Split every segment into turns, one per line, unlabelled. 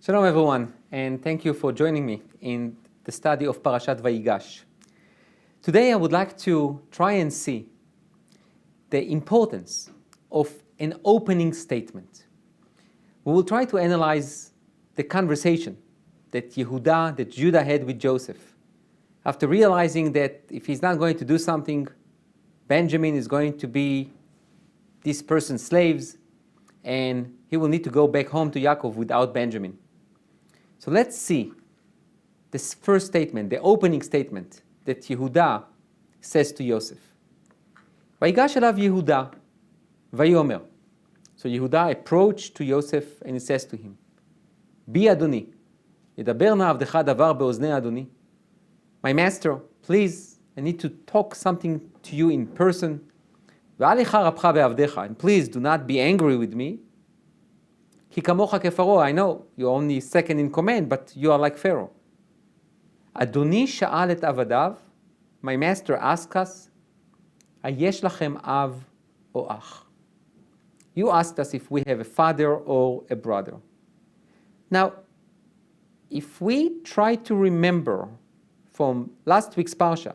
Shalom everyone, and thank you for joining me in the study of Parashat Vayigash. Today I would like to try and see the importance of an opening statement. We will try to analyze the conversation that Judah had with Joseph. After realizing that if he's not going to do something, Benjamin is going to be this person's slaves, and he will need to go back home to Yaakov without Benjamin. So let's see this first statement, the opening statement that Yehuda says to Yosef. Vayigash elav Yehuda, Vayomer. So Yehuda approached to Yosef and he says to him, Bi Adoni, yedaber na avdecha davar beoznei Adoni. My master, please, I need to talk something to you in person. Ve'al lecha rapcha be'avdecha, and please do not be angry with me. Ki kamocha kefaro, I know you're only second in command, but you are like Pharaoh. Adoni sha'al et avadav, my master asked us, Hayesh lachem av o ach. You asked us if we have a father or a brother. Now, if we try to remember from last week's Parasha,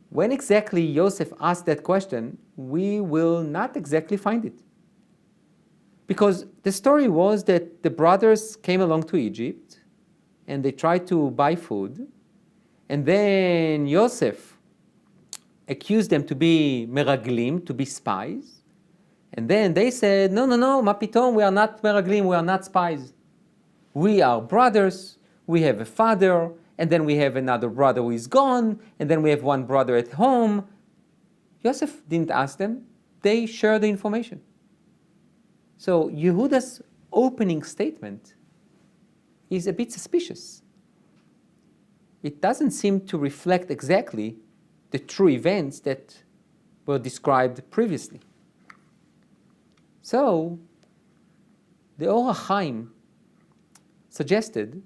when exactly Yosef asked that question, we will not exactly find it. Because the story was that the brothers came along to Egypt and they tried to buy food, and then Yosef accused them to be meraglim, to be spies, and then they said, no, ma pitom, we are not meraglim, we are not spies. We are brothers, we have a father, and then we have another brother who is gone, and then we have one brother at home. Yosef didn't ask them, they shared the information. So Yehuda's opening statement is a bit suspicious. It doesn't seem to reflect exactly the true events that were described previously. So the Or HaChaim suggested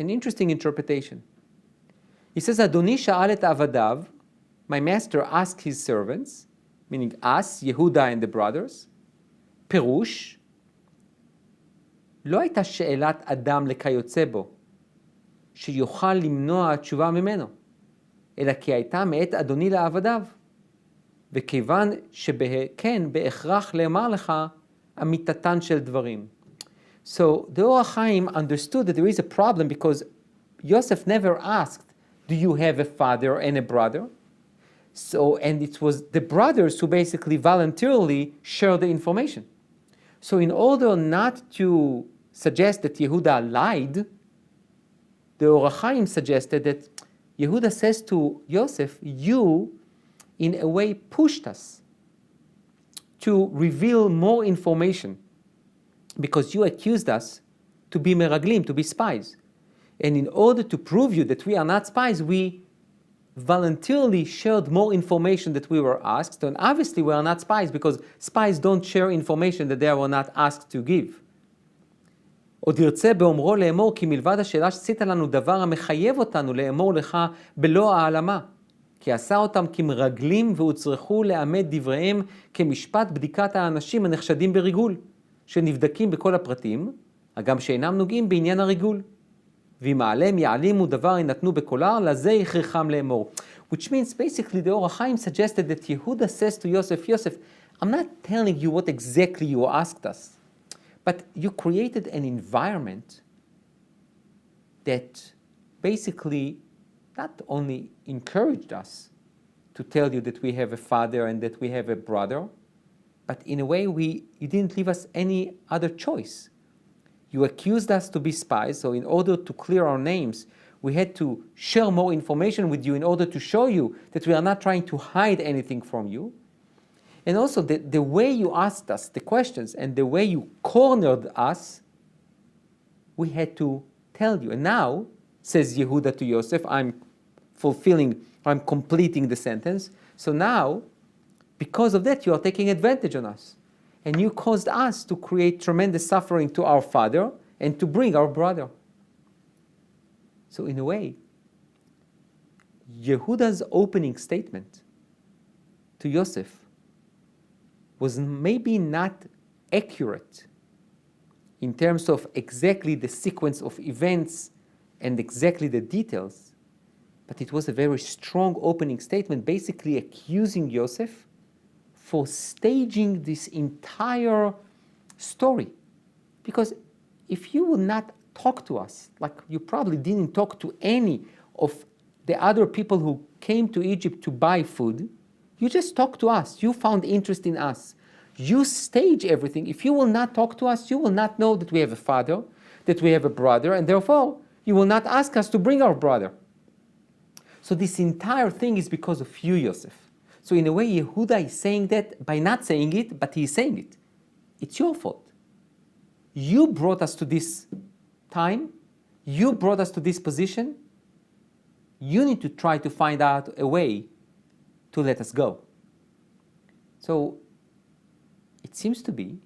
an interesting interpretation. He says, Adoni sha'al et avadav, my master asked his servants, meaning us, Yehuda and the brothers, פירוש, לא הייתה שאלת אדם לכיוצא בו, שיוכל למנוע התשובה ממנו, אלא כי הייתה מאת אדוני לעבדיו, וכיוון שכן בהכרח לאמר לך אמיתתן של דברים. So the Or HaChaim understood that there is a problem because Yosef never asked, do you have a father and a brother? And it was the brothers who basically voluntarily shared the information. So in order not to suggest that Yehuda lied, the Or HaChaim suggested that Yehuda says to Yosef, you in a way pushed us to reveal more information because you accused us to be meraglim, to be spies. And in order to prove you that we are not spies, we voluntarily shared more information that we were asked, and obviously we are not spies because spies don't share information that they were not asked to give. עוד ירצה באומרו לאמור כי מלבד השאלה שעשית לנו דבר המחייב אותנו לאמור לך בלא העלמה, כי עשה אותם כמרגלים והוצרכו לאמת דבריהם כמשפט בדיקת האנשים הנחשדים בריגול, שנבדקים בכל הפרטים, הגם שאינם נוגעים בעניין הריגול. ואם העלם יעלימו דבר ינתנו בקולר, לזה יכריחם לאמור. Which means basically the Or HaChaim suggested that Yehuda says to Yosef, I'm not telling you what exactly you asked us, but you created an environment that basically not only encouraged us to tell you that we have a father and that we have a brother, but in a way you didn't leave us any other choice. You accused us to be spies, so in order to clear our names, we had to share more information with you in order to show you that we are not trying to hide anything from you. And also the way you asked us the questions and the way you cornered us, we had to tell you. And now, says Yehuda to Yosef, I'm completing the sentence. So now, because of that, you are taking advantage on us. And you caused us to create tremendous suffering to our father and to bring our brother. So in a way, Yehuda's opening statement to Yosef was maybe not accurate in terms of exactly the sequence of events and exactly the details, but it was a very strong opening statement, basically accusing Joseph for staging this entire story. Because if you would not talk to us, like you probably didn't talk to any of the other people who came to Egypt to buy food, you just talked to us. You found interest in us. You stage everything. If you will not talk to us, you will not know that we have a father, that we have a brother, and therefore you will not ask us to bring our brother. So this entire thing is because of you, Yosef. So in a way, Yehuda is saying that by not saying it, but he is saying it. It's your fault. You brought us to this time. You brought us to this position. You need to try to find out a way to let us go. So it seems to be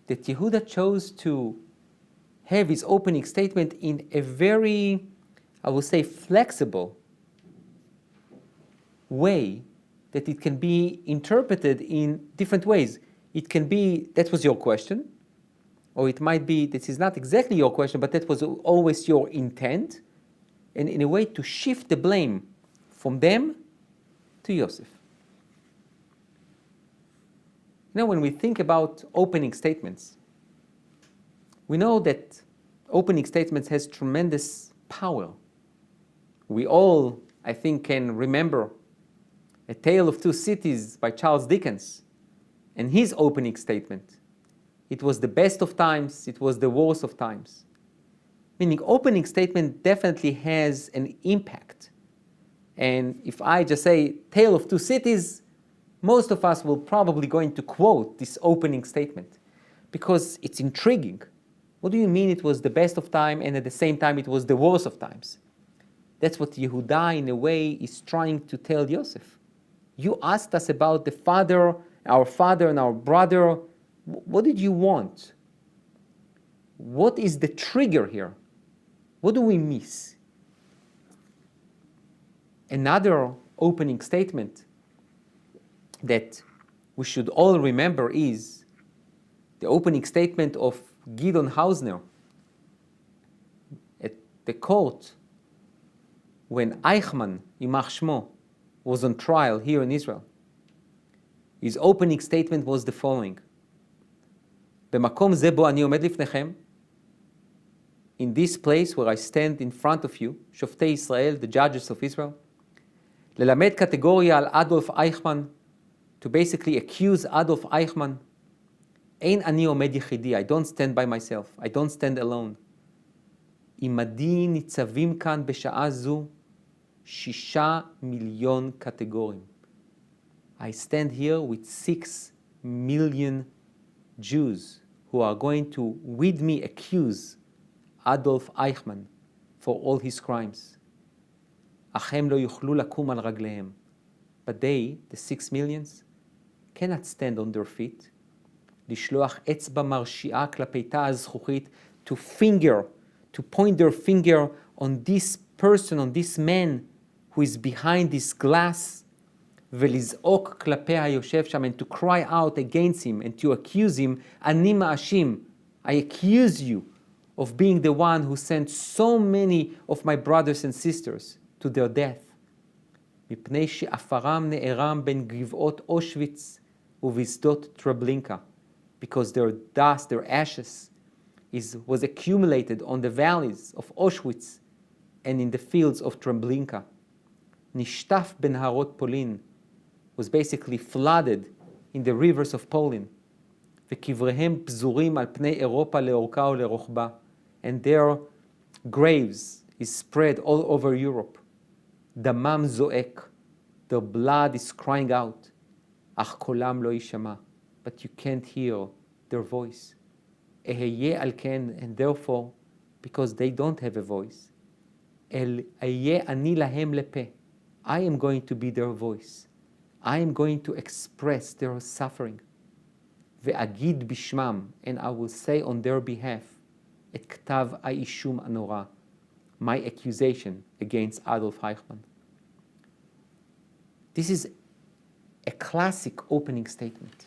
that Yehuda chose to have his opening statement in a very, I would say, flexible way that it can be interpreted in different ways. It can be, that was your question, or it might be, this is not exactly your question, but that was always your intent, and in a way to shift the blame from them to Yosef. When we think about opening statements, we know that opening statements has tremendous power. We all, I think, can remember A Tale of Two Cities by Charles Dickens and his opening statement. It was the best of times, it was the worst of times. Meaning opening statement definitely has an impact. And if I just say Tale of Two Cities, most of us will probably going to quote this opening statement because it's intriguing. What do you mean it was the best of time and at the same time it was the worst of times? That's what Yehuda in a way is trying to tell Yosef. You asked us about the father and our brother. What did you want? What is the trigger here? What do we miss? Another opening statement that we should all remember is the opening statement of Gideon Hausner at the court when Eichmann, Yimach Shmo, was on trial here in Israel. His opening statement was the following: במקום זה בו אני עומד לפניכם, in this place where I stand in front of you, שופטי ישראל, the judges of Israel, ללמד קטגוריה על אדולף אייכמן, to basically accuse Adolf Eichmann. אין אני עומד יחידי, I don't stand by myself, I don't stand alone. עמדי ניצבים כאן בשעה זו 6 מיליון קטגורים. I stand here with 6 million Jews who are going to, with me, accuse Adolf Eichmann for all his crimes. אך הם לא יוכלו לקום על רגליהם. But they, the 6 millions, cannot stand on their feet. לשלוח אצבע מרשיעה כלפי תא הזכוכית, to point their finger on this person, on this man who is behind this glass, ולזעוק כלפי היושב שם, and to cry out against him and to accuse him, אני מאשים, I accuse you of being the one who sent so many of my brothers and sisters to their death. מפני שעפרם נערם בין גבעות אושוויץ ובשדות טרבלינקה, because their dust, their ashes, was accumulated on the valleys of Auschwitz and in the fields of Treblinka. נשטף בנהרות פולין, was basically flooded in the rivers of Poland. וקבריהם פזורים על פני אירופה לאורכה ולרוחבה, and their graves is spread all over Europe. דמם זועק, their blood is crying out, אך קולם לא יישמע, but you can't hear their voice. אהיה על כן, and therefore, because they don't have a voice, אהיה אני להם לפה. I am going to be their voice. I am going to express their suffering. ואגיד בשמם, and I will say on their behalf, את כתב האישום הנורא, my accusation against Adolf Eichmann. This is a classic opening statement.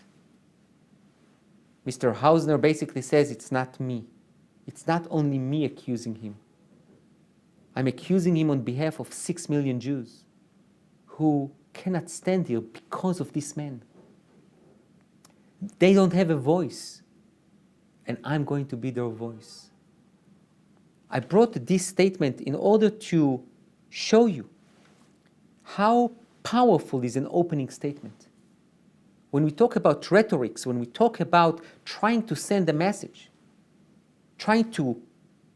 Mr. Hausner basically says it's not me. It's not only me accusing him. I'm accusing him on behalf of 6 million Jews who cannot stand here because of this man. They don't have a voice, and I'm going to be their voice. I brought this statement in order to show you how powerful is an opening statement. When we talk about rhetorics, when we talk about trying to send a message, trying to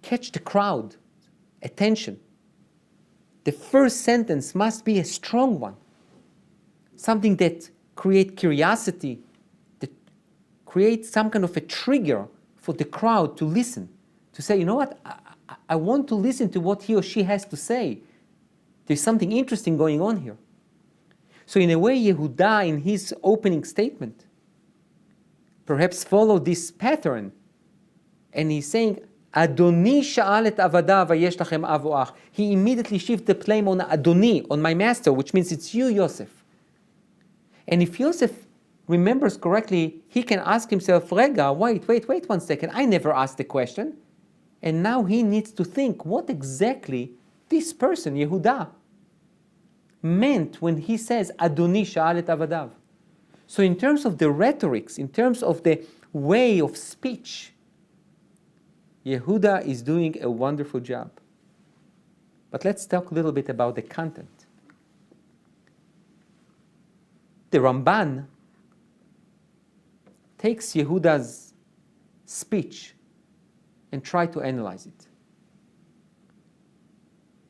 catch the crowd attention, the first sentence must be a strong one, something that creates curiosity, that creates some kind of a trigger for the crowd to listen, to say, you know what, I want to listen to what he or she has to say. There's something interesting going on here. So in a way, Yehuda, in his opening statement, perhaps followed this pattern, and he's saying, Adoni sha'al et avadav vayesh lachem av o ach. He immediately shifts the blame on Adoni, on my master, which means it's you, Yosef. And if Yosef remembers correctly, he can ask himself, Rega, wait 1 second, I never asked the question. And now he needs to think what exactly this person, Yehuda, meant when he says, Adoni sha'al et avadav. So in terms of the rhetorics, in terms of the way of speech, Yehuda is doing a wonderful job. But let's talk a little bit about the content. The Ramban takes Yehuda's speech and tries to analyze it.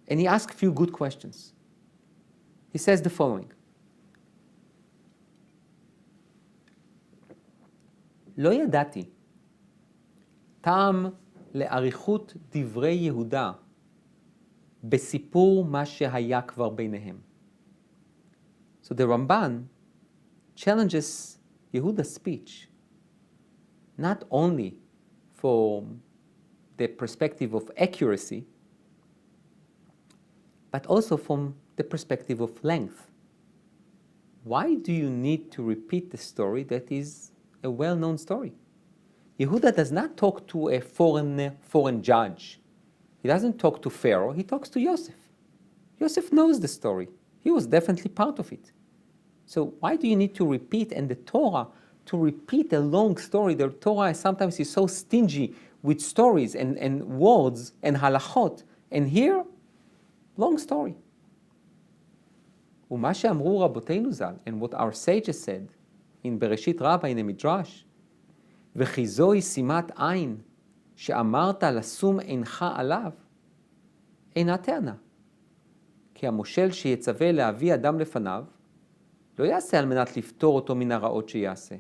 And he asks a few good questions. He says the following. לא ידעתי טעם לאריכות דברי יהודה בסיפור מה שהיה כבר ביניהם. So the Ramban challenges Yehuda's speech not only from the perspective of accuracy, but also from the perspective of length. Why do you need to repeat the story that is a well-known story? Yehuda does not talk to a foreign judge. He doesn't talk to Pharaoh, he talks to Joseph. Joseph knows the story. He was definitely part of it. So why do you need to repeat, and the Torah, to repeat a long story? The Torah sometimes is so stingy with stories and words and halachot. And here, long story. ומה שאמרו רבותינו ז"ל, and what our sages said in Bereshit Rabbah, in the Midrash, וכי זוהי שימת עין שאמרת לשום עינך עליו, אינה טענה. כי המושל שיצווה להביא אדם לפניו, לא יעשה על מנת לפתור אותו מן הרעות שיעשה.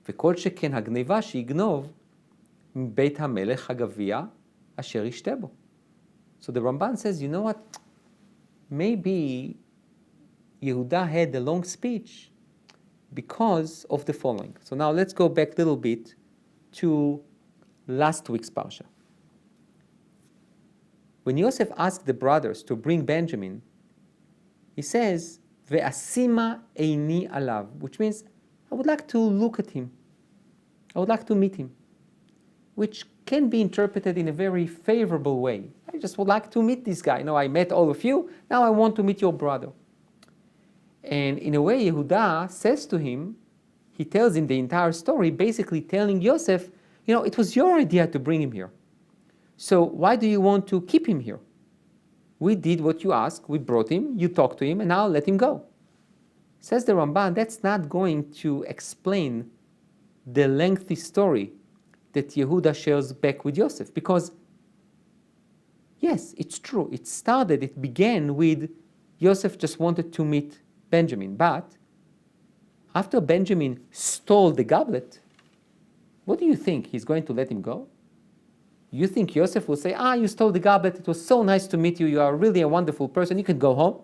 וכל שכן הגניבה שיגנוב מבית המלך הגביע אשר ישתה בו. So the Ramban says, you know what? Maybe Yehuda had a long speech because of the following. So now let's go back a little bit to last week's Parasha. When Yosef asked the brothers to bring Benjamin, he says, Ve'asima eini alav, which means, I would like to look at him. I would like to meet him, which can be interpreted in a very favorable way. I just would like to meet this guy. I met all of you, now I want to meet your brother. And in a way, Yehuda says to him, he tells him the entire story, basically telling Yosef, it was your idea to bring him here. So why do you want to keep him here? We did what you asked, we brought him, you talked to him, and now let him go. Says the Ramban, that's not going to explain the lengthy story that Yehuda shares back with Yosef. Because, yes, it's true, it began with Yosef just wanted to meet Benjamin. But after Benjamin stole the goblet, what do you think? He's going to let him go? You think Yosef will say, you stole the goblet, it was so nice to meet you, you are really a wonderful person, you can go home?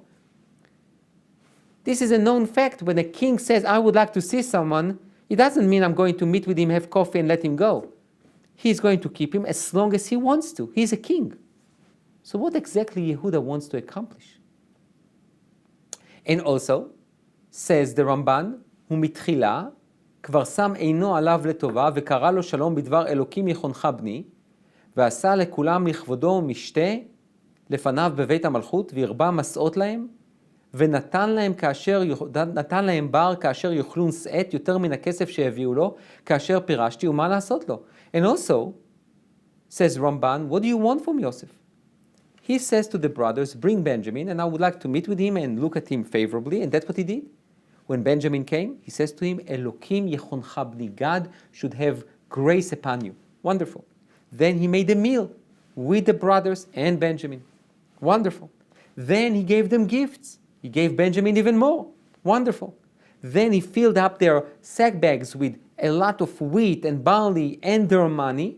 This is a known fact. When a king says, I would like to see someone, it doesn't mean I'm going to meet with him, have coffee, and let him go. He's going to keep him as long as he wants to. He's a king. So what exactly Yehuda wants to accomplish? And also, says the Ramban, Umitchila, כבר שם עינו עליו לטובה, וקרא לו שלום בדבר אלוקים יחונך בני, ועשה לכולם לכבודו משתה לפניו בבית המלכות, והרבה מסעות להם, ונתן להם בר כאשר יאכלו שאת יותר מן הכסף שהביאו לו, כאשר פירשתי, ומה לעשות לו? And also, says Ramban, what do you want from Joseph? He says to the brothers, bring Benjamin, and I would like to meet with him and look at him favorably, and that's what he did. When Benjamin came, he says to him, Elokim yechoncha bni, God should have grace upon you. Wonderful. Then he made a meal with the brothers and Benjamin. Wonderful. Then he gave them gifts. He gave Benjamin even more. Wonderful. Then he filled up their sack bags with a lot of wheat and barley and their money.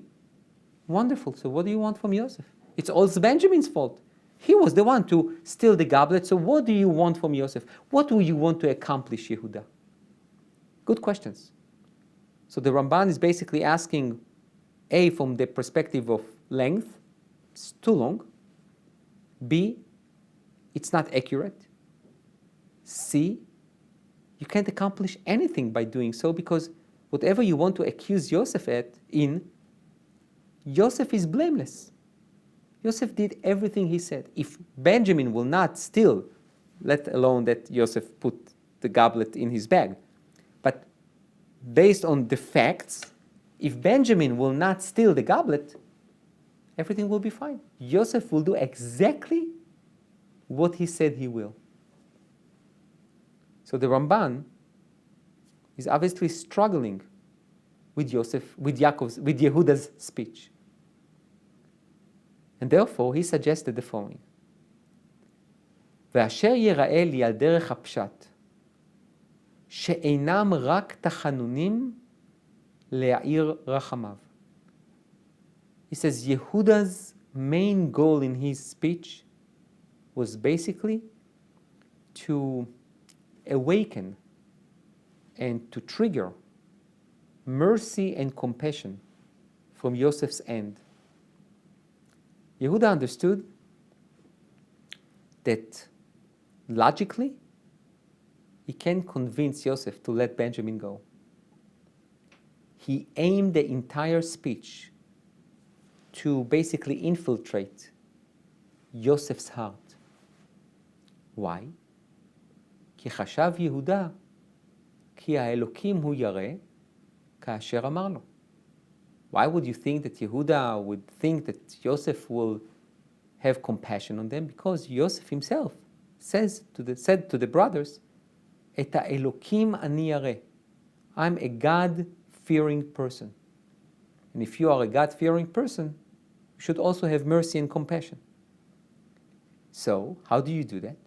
Wonderful. So what do you want from Joseph? It's all Benjamin's fault. He was the one to steal the goblet. So what do you want from Joseph? What do you want to accomplish, Yehuda? Good questions. So the Ramban is basically asking, A, from the perspective of length, it's too long. B, it's not accurate. C, you can't accomplish anything by doing so, because whatever you want to accuse Joseph in, Joseph is blameless. Joseph did everything he said. If Benjamin will not steal, let alone that Joseph put the goblet in his bag, but based on the facts, if Benjamin will not steal the goblet, everything will be fine. Joseph will do exactly what he said he will. So the Ramban is obviously struggling with Yehuda's speech. And therefore he suggested the following. ואשר יראה לי על דרך הפשט, שאינם רק תחנונים להעיר רחמיו. He says Yehuda's main goal in his speech was basically to awaken and to trigger mercy and compassion from Joseph's end. Yehuda understood that logically he can't convince Joseph to let Benjamin go. He aimed the entire speech to basically infiltrate Joseph's heart. Why? כי חשב יהודה כי האלוקים הוא ירא כאשר אמר לו. Why would you think that Yehuda would think that Joseph will have compassion on them? Because Joseph himself said to the brothers, את האלוקים אני ירא. I'm a God-fearing person. And if you are a God-fearing person, you should also have mercy and compassion. So, how do you do that?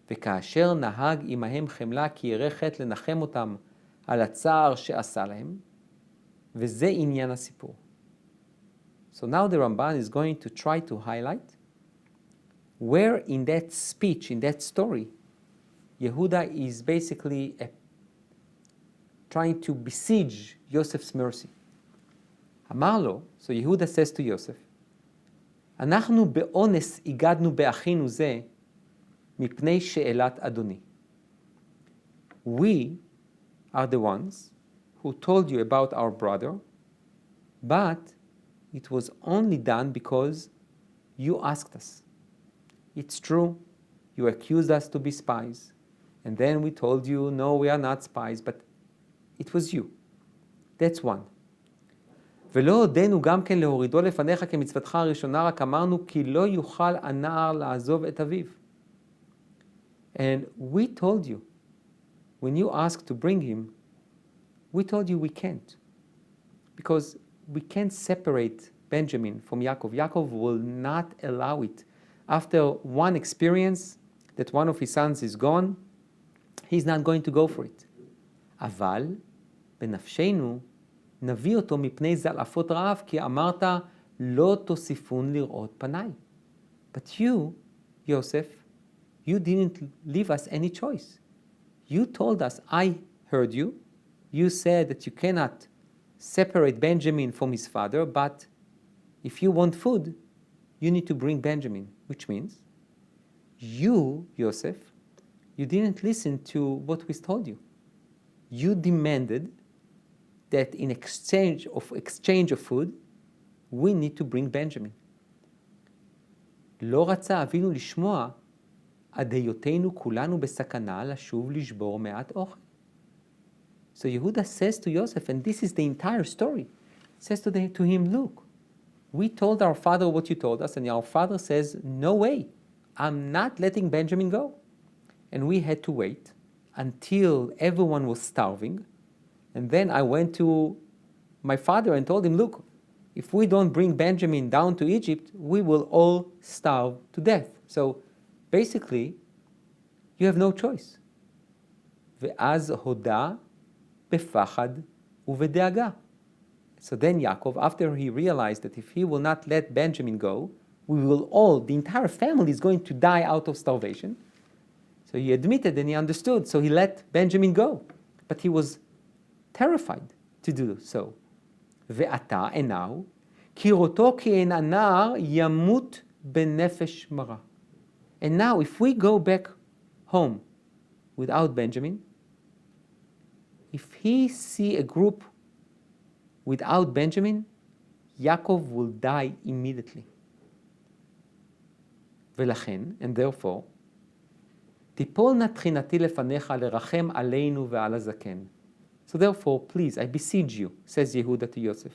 וכאשר נהג עמהם חמלה כי ירא חטא לנחם אותם על הצער שעשה להם, וזה עניין הסיפור. So now the Ramban is going to try to highlight where in that speech, in that story, Yehuda is basically trying to besiege Joseph's mercy. אמר לו, so Yehuda says to Joseph, אנחנו באונס הגדנו באחינו זה מפני שאלת אדוני. We are the ones who told you about our brother, but it was only done because you asked us. It's true, you accused us to be spies, and then we told you, no, we are not spies, but it was you. That's one. ולא הודינו גם כן להורידו לפניך כמצוותך הראשונה, רק אמרנו כי לא יוכל הנער לעזוב את אביו. And we told you, when you asked to bring him, we told you we can't. Because we can't separate Benjamin from Yaakov. Yaakov will not allow it. After one experience that one of his sons is gone, he's not going to go for it. אבל בנפשנו נביא אותו מפני זלעפות רעב, כי אמרת לא תוסיפון לראות פניי. But you, Joseph, you didn't leave us any choice. You told us, I heard you. You said that you cannot separate Benjamin from his father, but if you want food, you need to bring Benjamin, which means you, Joseph, you didn't listen to what we told you. you demanded that in exchange of food, we need to bring Benjamin. לא רצה אבינו לשמוע עד היותנו כולנו בסכנה לשוב לשבור מעט אוכל. So Yehuda says to Joseph, and this is the entire story, says to him, look, we told our father what you told us, and our father says, no way, I'm not letting Benjamin go. And we had to wait until everyone was starving, and then I went to my father and told him, look, if we don't bring Benjamin down to Egypt, we will all starve to death. So basically, you have no choice. ואז הודה בפחד ובדאגה. So then Yaakov, after he realized that if he will not let Benjamin go, we will all, the entire family is going to die out of starvation. So he admitted and he understood, so he let Benjamin go. But he was terrified to do so. ועתה, and now, כראותו כי אין הנער ימות בנפש מרה. And now, if we go back home without Benjamin, if he see a group without Benjamin, Yaakov will die immediately. ולכן, and therefore, תיפול נא תחינתי לפניך לרחם עלינו ועל הזקן. So therefore, please, I beseech you, says Yehuda to Yosef,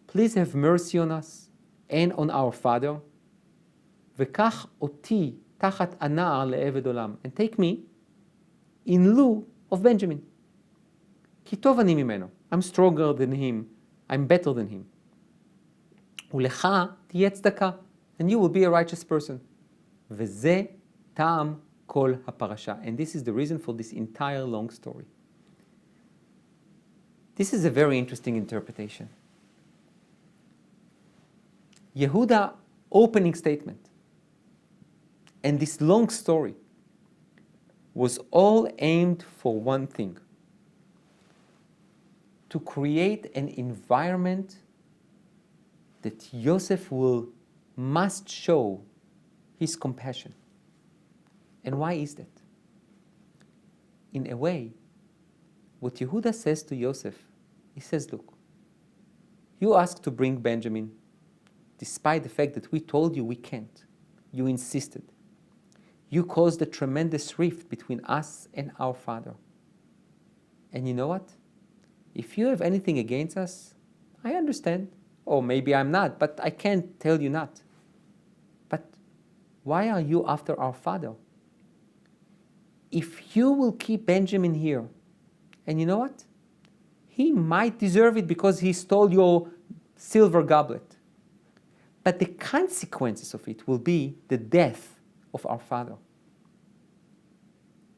please have mercy on us and on our father, וקח אותי תחת הנער לעבד עולם, and take me in lieu of Benjamin. כי טוב אני ממנו, I'm stronger than him, I'm better than him. ולך תהיה צדקה, and you will be a righteous person. וזה טעם כל הפרשה. And this is the reason for this entire long story. This is a very interesting interpretation. Yehuda opening statement and this long story was all aimed for one thing: to create an environment that Joseph must show his compassion. And why is that? In a way, what Yehuda says to Joseph, he says, look, you asked to bring Benjamin, despite the fact that we told you we can't. You insisted. You caused a tremendous rift between us and our father. And you know what? If you have anything against us, I understand. Or maybe I'm not, but I can't tell you not. But why are you after our father? If you will keep Benjamin here, and you know what? He might deserve it because he stole your silver goblet. But the consequences of it will be the death of our father.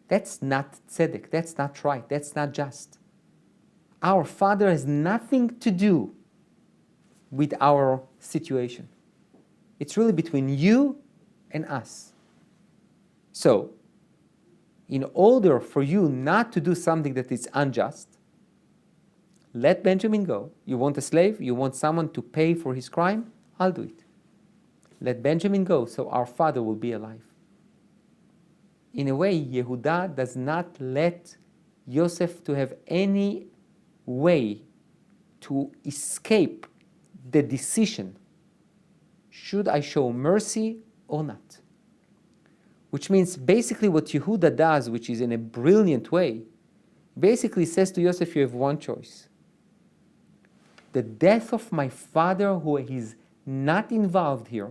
That's not tzedek, that's not right, that's not just. Our father has nothing to do with our situation. It's really between you and us. So, in order for you not to do something that is unjust, let Benjamin go. You want a slave? You want someone to pay for his crime? I'll do it. Let Benjamin go so our father will be alive. In a way, Yehuda does not let Yosef to have any way to escape the decision, should I show mercy or not? Which means basically what Yehuda does, which is in a brilliant way, basically says to Yosef, you have one choice. The death of my father, who is not involved here,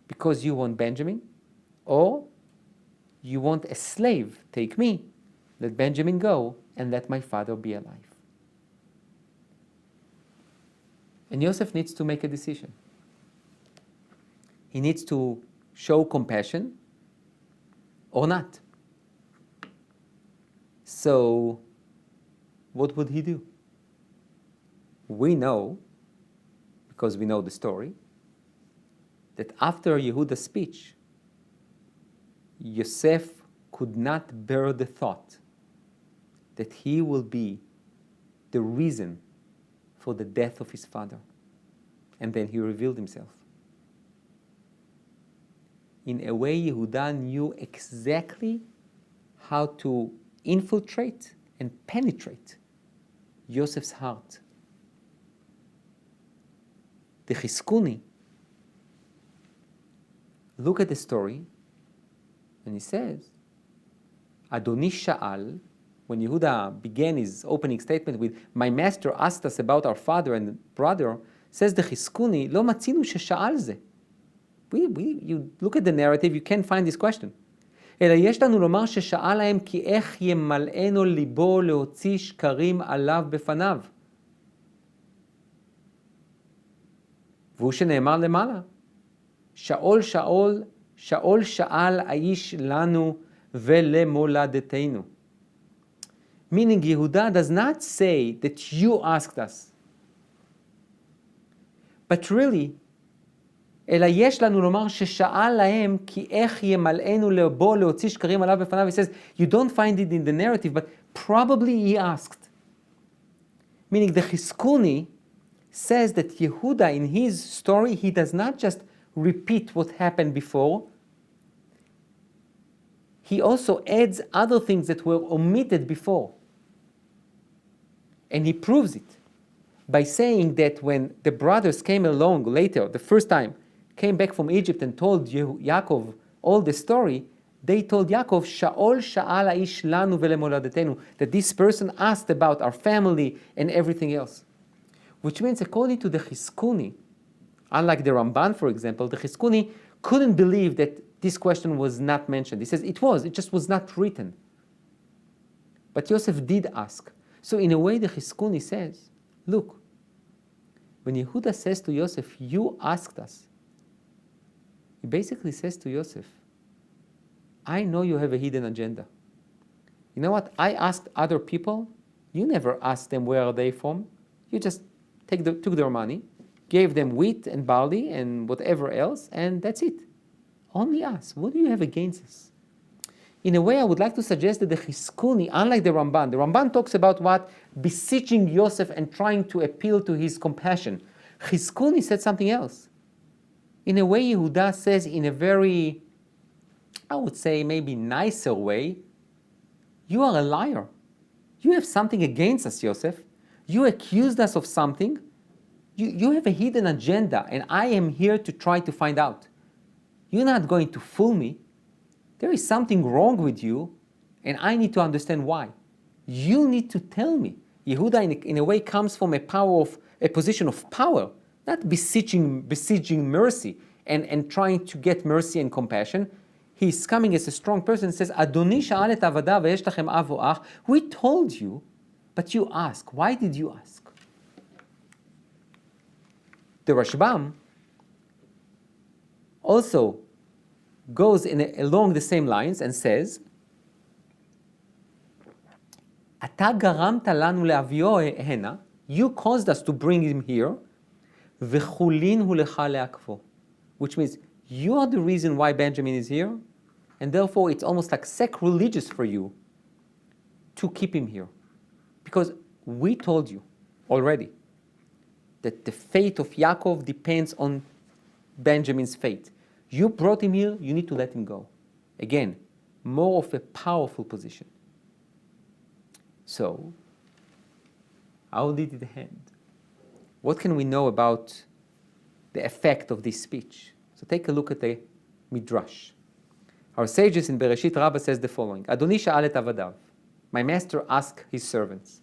because you want Benjamin, or you want a slave, take me, let Benjamin go, and let my father be alive. And Yosef needs to make a decision. He needs to show compassion or not. So, what would he do? We know, because we know the story, that after Yehuda's speech, Yosef could not bear the thought that he will be the reason for the death of his father. And then he revealed himself. In a way, Yehuda knew exactly how to infiltrate and penetrate Yosef's heart. The Chizkuni look at the story and he says, Adoni Sha'al, when Yehuda began his opening statement with, my master asked us about our father and brother, says the Chizkuni, Lo matzinu shesha'al ze. You look at the narrative, you can't find this question. אלא יש לנו לומר ששאל להם כי איך ימלאנו ליבו להוציא שקרים עליו בפניו. והוא שנאמר למעלה, שאול שאל האיש לנו ולמולדתנו. Meaning Yehuda does not say that you asked us, but really, אלא יש לנו לומר ששאל להם כי איך ימלאנו לבו להוציא שקרים עליו בפניו. He says, you don't find it in the narrative, but probably he asked. Meaning the Chizkuni says that Yehuda in his story, he does not just repeat what happened before, he also adds other things that were omitted before. And he proves it by saying that when the brothers came along later, the first time, came back from Egypt and told Yaakov all the story, they told Yaakov, Shaol sha'al ha'ish lanu velemoladatenu, that this person asked about our family and everything else. Which means, according to the Chizkuni, unlike the Ramban, for example, the Chizkuni couldn't believe that this question was not mentioned. He says it just was not written. But Yosef did ask. So in a way, the Chizkuni says, look, when Yehuda says to Yosef, you asked us, he basically says to Yosef, I know you have a hidden agenda. You know what? I asked other people. You never asked them where are they from. You just took their money, gave them wheat and barley and whatever else, and that's it. Only us. What do you have against us? In a way, I would like to suggest that the Chizkuni, unlike the Ramban talks about what? Beseeching Yosef and trying to appeal to his compassion. Chizkuni said something else. In a way, Yehuda says in a very, I would say maybe nicer way, you are a liar. You have something against us, Yosef. You accused us of something. You have a hidden agenda, and I am here to try to find out. You're not going to fool me. There is something wrong with you, and I need to understand why. You need to tell me. Yehuda, in a way, comes from a position of power, not beseeching mercy and trying to get mercy and compassion. He's coming as a strong person and says, Adoni sha'al et avadav ve'yesh lachem av o ach. We told you, but you ask. Why did you ask? The Rashbam also goes along the same lines and says, Ata garamta lanu le'avio hena. You caused us to bring him here. V'chulinhu lecha le'akvo. Which means you are the reason why Benjamin is here, and therefore it's almost like sacrilegious for you to keep him here. Because we told you already that the fate of Yaakov depends on Benjamin's fate. You brought him here, you need to let him go. Again, more of a powerful position. So, how did it end? What can we know about the effect of this speech? So take a look at the Midrash. Our sages in Bereshit Rabbah says the following, Adoni sha'al et avadav. My master asked his servants.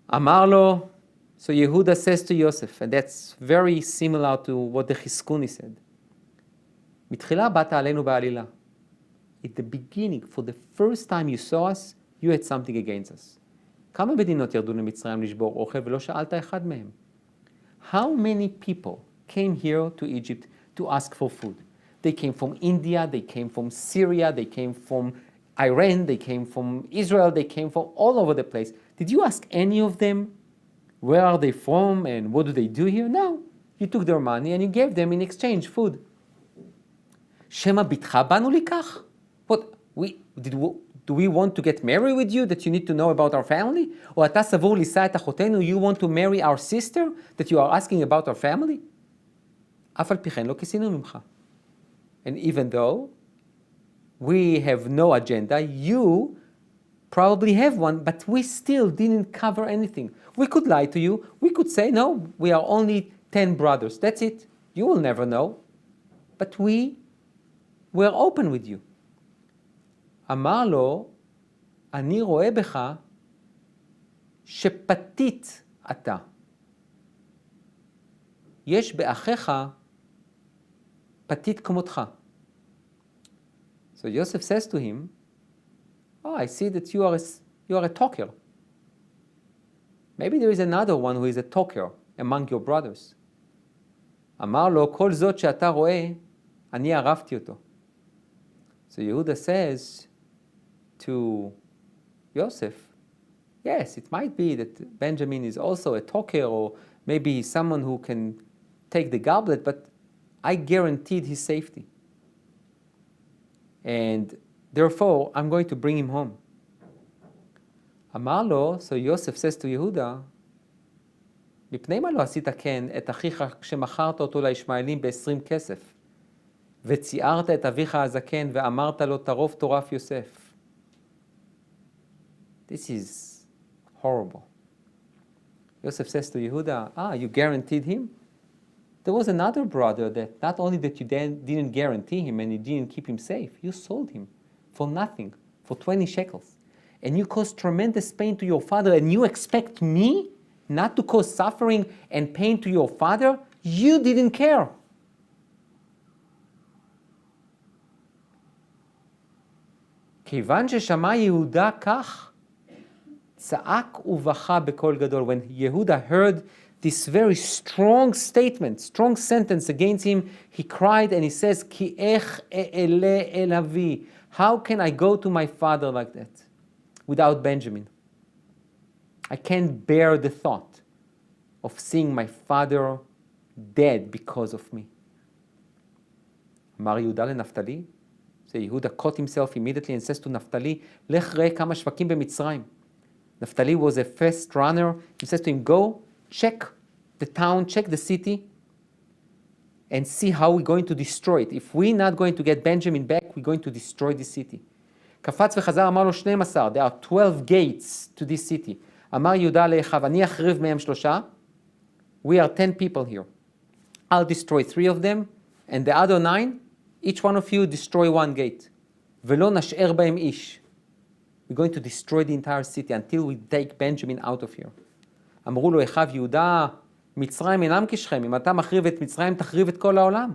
Amar lo, so Yehuda says to Yosef, and that's very similar to what the Chizkuni said. Mitchila bata aleinu ba'alila. At the beginning, for the first time you saw us, you had something against us. כמה מדינות ירדו למצרים לשבור אוכל ולא שאלת אחד מהם? How many people came here to Egypt to ask for food? They came from India, they came from Syria, they came from Iran, they came from Israel, they came from all over the place. Did you ask any of them where are they from and what do they do here? No. You took their money and you gave them in exchange food. Shema bitcha banu likach? What? Do we want to get married with you that you need to know about our family? Or אתה סבור לישא את אחותנו, you want to marry our sister that you are asking about our family? אף על פי כן לא כיסינו ממך. And even though we have no agenda, you probably have one, but we still didn't cover anything. We could lie to you. We could say, no, we are only 10 brothers. That's it. You will never know. But we were open with you. אמר לו, אני רואה בך שפתית אתה. יש באחיך פתית כמותך. So Joseph says to him, oh, I see that you are a talker. Maybe there is another one who is a talker among your brothers. אמר לו, כל זאת שאתה רואה, אני ערפתי אותו. So Yehuda says to Joseph, yes, it might be that Benjamin is also a talker, or maybe someone who can take the goblet, but I guaranteed his safety. And therefore, I'm going to bring him home. אמר לו, so Joseph says to Yehuda, מפני מה לא עשית כן את אחיך כשמכרת אותו לישמעאלים ב-20 כסף, וציערת את אביך הזקן ואמרת לו טרוף טורף יוסף. This is horrible. Joseph says to Yehuda, you guaranteed him? There was another brother that not only that you didn't guarantee him and you didn't keep him safe, you sold him for nothing, for 20 shekels. And you caused tremendous pain to your father, and you expect me not to cause suffering and pain to your father? You didn't care. כיוון ששמע יהודה כך, צעק ובכה בקול גדול. When Yehuda heard this very strong statement, strong sentence against him, he cried and he says, כי איך אעלה אל אבי? How can I go to my father like that without Benjamin? I can't bear the thought of seeing my father dead because of me. אמר יהודה לנפתלי, so Yehuda caught himself immediately and says to Naphtali, לך ראה כמה שווקים במצרים. Naphtali was a fast runner. He says to him, go, check the town, check the city, and see how we're going to destroy it. If we're not going to get Benjamin back, we're going to destroy the city. קפץ וחזר, אמר לו 12, there are 12 gates to this city. אמר יהודה לאחיו, אני אחריב מהם 3. We are 10 people here. I'll destroy 3 of them, and the other 9, each one of you destroy 1 gate. ולא נשאר בהם איש. We're going to destroy the entire city until we take Benjamin out of here. אמרו לו אחיו יהודה, מצרים אינם כשכם, אם אתה מחריב את מצרים, תחריב את כל העולם.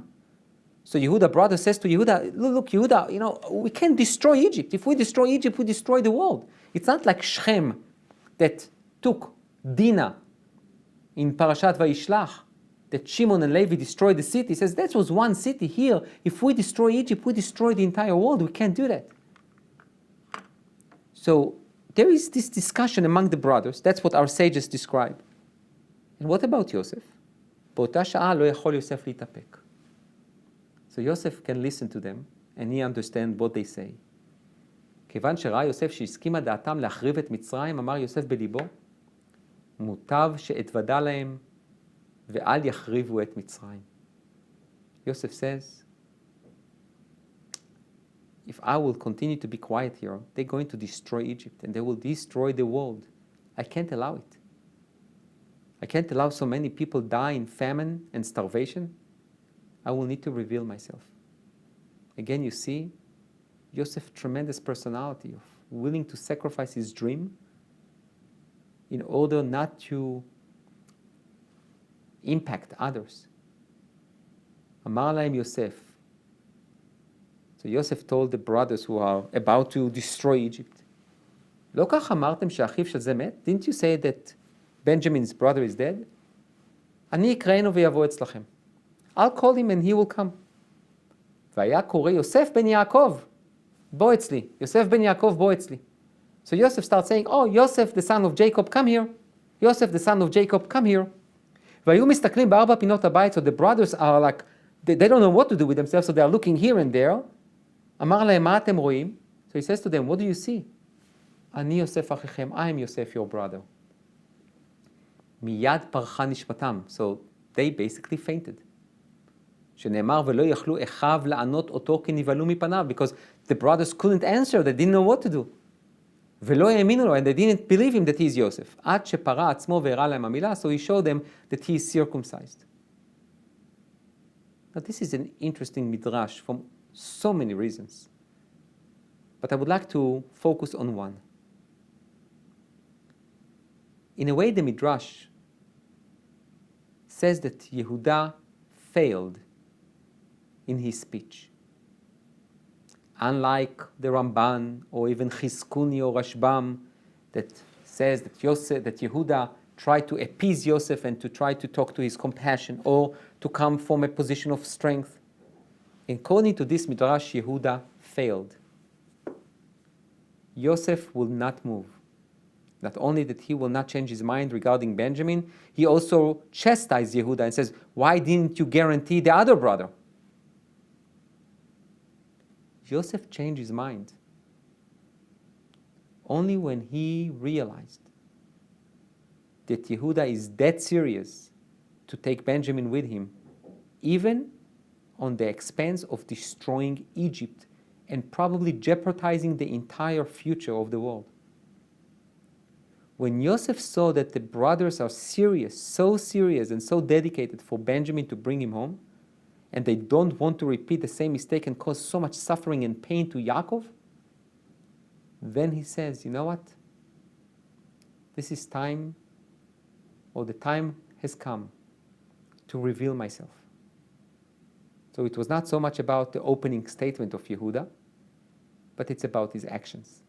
So Yehuda, brother, says to Yehuda, look, Yehuda, we can't destroy Egypt. If we destroy Egypt, we destroy the world. It's not like Shechem that took Dinah in Parashat Vayishlach, that Shimon and Levi destroyed the city. He says, that was one city here. If we destroy Egypt, we destroy the entire world. We can't do that. So there is this discussion among the brothers. That's what our sages describe. And what about Yosef? באותה שעה לא יכול יוסף להתאפק. So Yosef can listen to them, and he understand what they say. כיוון שראה יוסף שהסכימה דעתם להחריב את מצרים, אמר יוסף בליבו, מוטב שאתוודע להם, ואל יחריבו את מצרים. Yosef says, if I will continue to be quiet here, they're going to destroy Egypt, and they will destroy the world. I can't allow it. I can't allow so many people die in famine and starvation. I will need to reveal myself. Again, you see, Joseph's tremendous personality of willing to sacrifice his dream in order not to impact others. אמר להם יוסף. So Yosef told the brothers who are about to destroy Egypt, לא כך אמרתם שאחיו של זה מת? Didn't you say that Benjamin's brother is dead? אני אקראנו ויבוא אצלכם. I'll call him and he will come. והיה קורא יוסף בן יעקב, בוא אצלי. יוסף בן יעקב, בוא אצלי. So Yosef starts saying, oh, Yosef, the son of Jacob, come here. Yosef, the son of Jacob, come here. והיו מסתכלים בארבע פינות הבית, so the brothers are like, they don't know what to do with themselves, so they are looking here and there. אמר להם, מה אתם רואים? So he says to them, what do you see? אני יוסף אחיכם, I am Yosef, your brother. מיד פרחה נשמתם. So they basically fainted. שנאמר ולא יכלו אחיו לענות אותו כי נבהלו מפניו, because the brothers couldn't answer, they didn't know what to do. ולא האמינו לו, and they didn't believe him that he is Yosef. עד שפרע עצמו והראה להם המילה, so he showed them that he is circumcised. Now this is an interesting midrash from so many reasons. But I would like to focus on one. In a way, the midrash says that Yehuda failed in his speech. Unlike the Ramban or even Chizkuni or Rashbam that says that Yehuda tried to appease Yosef and to try to talk to his compassion or to come from a position of strength. According to this midrash, Yehuda failed. Yosef will not move. Not only that he will not change his mind regarding Benjamin, he also chastised Yehuda and says, why didn't you guarantee the other brother? Joseph changed his mind only when he realized that Yehuda is that serious to take Benjamin with him, even on the expense of destroying Egypt and probably jeopardizing the entire future of the world. When Joseph saw that the brothers are serious, so serious and so dedicated for Benjamin to bring him home, and they don't want to repeat the same mistake and cause so much suffering and pain to Yaakov, then he says, you know what? This is time, or the time has come to reveal myself. So it was not so much about the opening statement of Yehuda, but it's about his actions.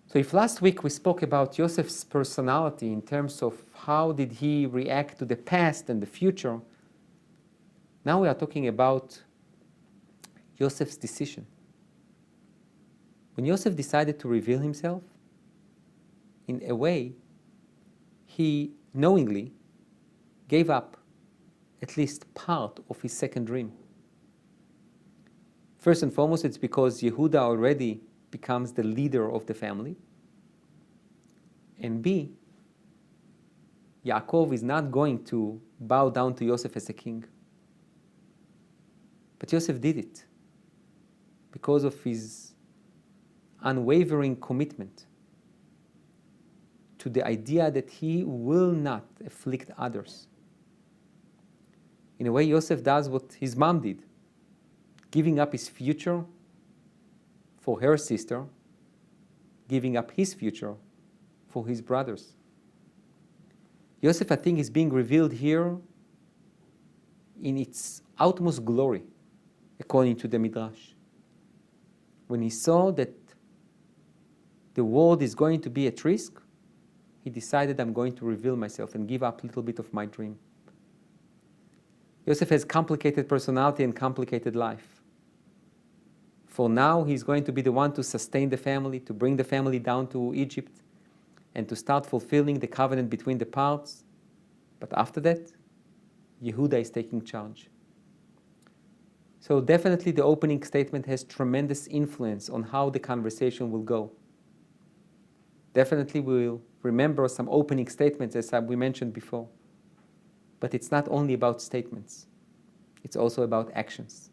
So if last week we spoke about Joseph's personality in terms of how did he react to the past and the future, now we are talking about Joseph's decision. When Joseph decided to reveal himself, in a way, he knowingly gave up at least part of his second dream. First and foremost, it's because Yehuda already becomes the leader of the family. And B, Yaakov is not going to bow down to Yosef as a king. But Yosef did it because of his unwavering commitment to the idea that he will not afflict others. In a way, Yosef does what his mom did, giving up his future for her sister, giving up his future for his brothers. Yosef, I think, is being revealed here in its utmost glory, according to the Midrash. When he saw that the world is going to be at risk, he decided, I'm going to reveal myself and give up a little bit of my dream. Yosef has complicated personality and complicated life. For now, he's going to be the one to sustain the family, to bring the family down to Egypt, and to start fulfilling the covenant between the parts. But after that, Yehuda is taking charge. So definitely the opening statement has tremendous influence on how the conversation will go. Definitely we will remember some opening statements as we mentioned before. But it's not only about statements. It's also about actions.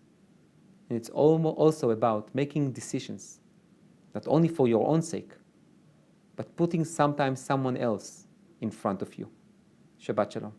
And it's also about making decisions, not only for your own sake, but putting sometimes someone else in front of you. Shabbat Shalom.